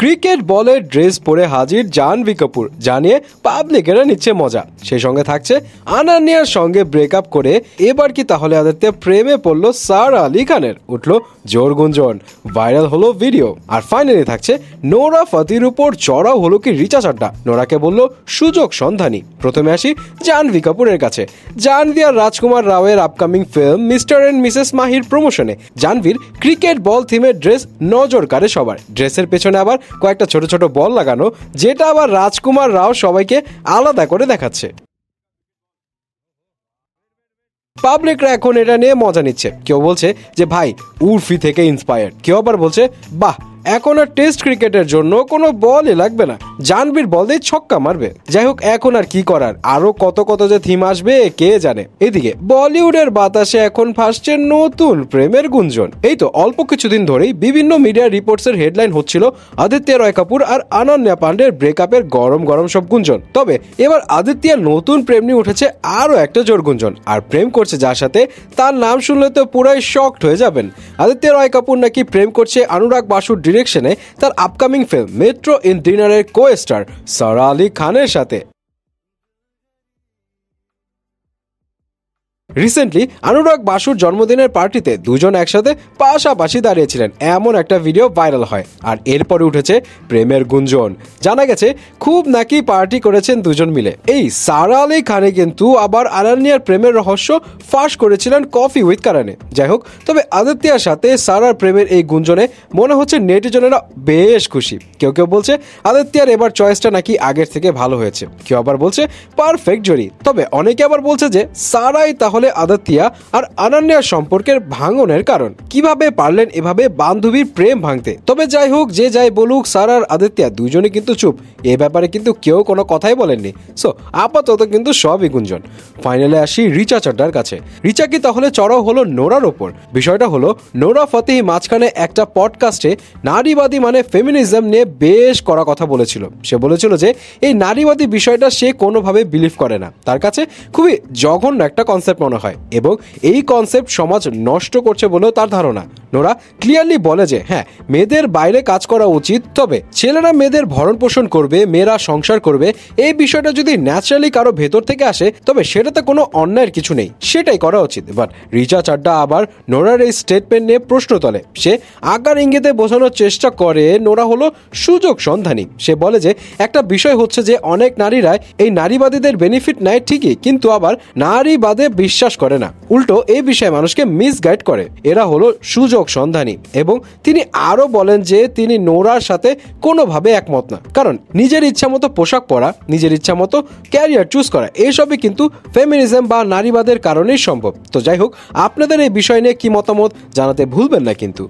Cricket বলের dress পরে হাজির জাহ্নবী কপুর, জানিয়ে পাবলিকেরা নিচ্ছে মজা। সেই সঙ্গে থাকছে আনান্যার সঙ্গে ব্রেকআপ করে এবার কি তাহলে আদিত্য প্রেমে পড়লো সারা আলী খানের, উঠলো জোর গুঞ্জন, ভাইরাল হলো ভিডিও। আর ফাইনালি থাকছে নোরা ফতেহির উপর চড়াও হলো কি রিচা চাড্ডা, নোরাকে বললো সুযোগ সন্ধানী। প্রথমে আসি জাহ্নবী কপুরের কাছে। জাহ্নবী আর রাজকুমার রাওয়ের upcoming film Mr and Mrs মাহির প্রমোশনে জাহ্নবীর ক্রিকেট বল থিমের ড্রেস নজর কাড়ে সবার। ড্রেসের পেছনে আবার কয়েকটা ছোট ছোট বল লাগানো, যেটা আবার রাজকুমার রাও সবাইকে আলাদা করে দেখাচ্ছে। পাবলিকরা এখন এটা নিয়ে মজা নিচ্ছে। কেউ বলছে যে ভাই উর্ফি থেকে ইন্সপায়ার্ড, কেউ আবার বলছে বাহ এখন আর টেস্ট ক্রিকেটের জন্য কোনো বলই লাগবে না, জাহ্নবীর বল দিয়ে ছক্কা মারবে। যাই হোক, এখন আর কি করার, আরো কত কত যে থিম আসবে কে জানে। এদিকে বলিউডের বাতাসে এখন ভাসছে নতুন প্রেমের গুঞ্জন। এই তো অল্প কিছুদিন ধরেই বিভিন্ন মিডিয়া রিপোর্টস এর হেডলাইন হচ্ছিল আদিত্য রয় কাপুর আর অনন্যা পান্ডের ব্রেকআপের গরম গরম সব গুঞ্জন। তবে এবার আদিত্যর নতুন প্রেম নিয়ে উঠেছে আরো একটা জোর গুঞ্জন। আর প্রেম করছে যার সাথে, তার নাম শুনলে তো পুরাই শকড হয়ে যাবেন। আদিত্য রয় কাপুর নাকি প্রেম করছে অনুরাগ বাসুর ডিরেকশনে তার আপকামিং ফিল্ম মেট্রো ইন ডিনারের কো-স্টার সারা আলী খানের সাথে। রিসেন্টলি অনুরাগ বাসুর জন্মদিনের পার্টিতে দুজন একসাথে পাশাপাশি দাঁড়িয়েছিলেন, এমন একটা ভিডিও ভাইরাল হয়। আর এরপরে উঠেছে প্রেমের গুঞ্জন। জানা গেছে খুব নাকি পার্টি করেছেন দুজন মিলে। এই সারা আলী খানে কিন্তু আবার অনন্যার প্রেমের রহস্য ফাঁস করেছিলেন কফি উইথ কারণে। যাই হোক, তবে আদিত্যর সাথে সারার প্রেমের এই গুঞ্জনে মনে হচ্ছে নেটিজনেরা বেশ খুশি। কেউ কেউ বলছে আদিত্যর এবার চয়েসটা নাকি আগের থেকে ভালো হয়েছে, কেউ আবার বলছে পারফেক্ট জড়ি। তবে অনেকে আবার বলছে যে সারাই তাহলে আদিত্য আর অনন্যার সম্পর্কের ভাঙনের কারণ। কিভাবে পারলেন এভাবে বান্ধবীর প্রেম ভাঙতে? তবে যাই হোক, যে যাই বলুক, সারা আর আদিত্য দুজনে কিন্তু চুপ, এ ব্যাপারে কিন্তু কেউ কোনো কথাই বলেননি। সো আপাতত কিন্তু সবই গুঞ্জন। ফাইনালে আসি রিচা চাড্ডার কাছে। রিচা কি তাহলে চড়াও হলো নোরার ওপর? বিষয়টা হলো, নোরা ফতেহি মাঝখানে একটা পডকাস্টে নারীবাদী মানে ফেমিনিজম নিয়ে বেশ কড়া কথা বলেছিল। সে বলেছিল যে এই নারীবাদী বিষয়টা সে কোনোভাবে বিলিভ করে না, তার কাছে খুবই জঘন্য একটা কনসেপ্ট মনে হয় এবং এই কনসেপ্ট সমাজ নষ্ট করছে বলেও তার ধারণা। নোরা ক্লিয়ারলি বলে যে হ্যাঁ, মেয়েদের বাইরে কাজ করা উচিত, তবে ছেলেরা মেয়েদের ভরণ পোষণ করবে, মেয়েরা সংসার করবে, এই বিষয়টা যদি ন্যাচারালি কারো ভেতর থেকে আসে তবে সেটাতে কোনো অন্যায়ের কিছু নেই, সেটাই করা উচিত। বাট রিচা চাড্ডা আবার নোরার এই স্টেটমেন্ট নিয়ে প্রশ্ন তোলে। সে আকার ইঙ্গিতে বোঝানোর চেষ্টা করে নোরা হলো সুযোগ সন্ধানী। সে বলে যে একটা বিষয় হচ্ছে যে অনেক নারীরা এই নারীবাদীদের বেনিফিট নেয় ঠিকই, কিন্তু আবার নারীবাদে বিশ্বাস করে না, উল্টো এই বিষয়ে মানুষকে মিসগাইড করে। এরা হলো সুযোগ সন্ধানী। এবং তিনি আরো বলেন যে তিনি নোরার সাথে কোনোভাবে একমত না, কারণ নিজের ইচ্ছা মতো পোশাক পরা, নিজের ইচ্ছা মতো ক্যারিয়ার চুজ করা, এসবই কিন্তু ফেমিনিজম বা নারীবাদের কারণেই সম্ভব। তো যাই হোক, আপনাদের এই বিষয় নিয়ে কি মতামত জানাতে ভুলবেন না কিন্তু।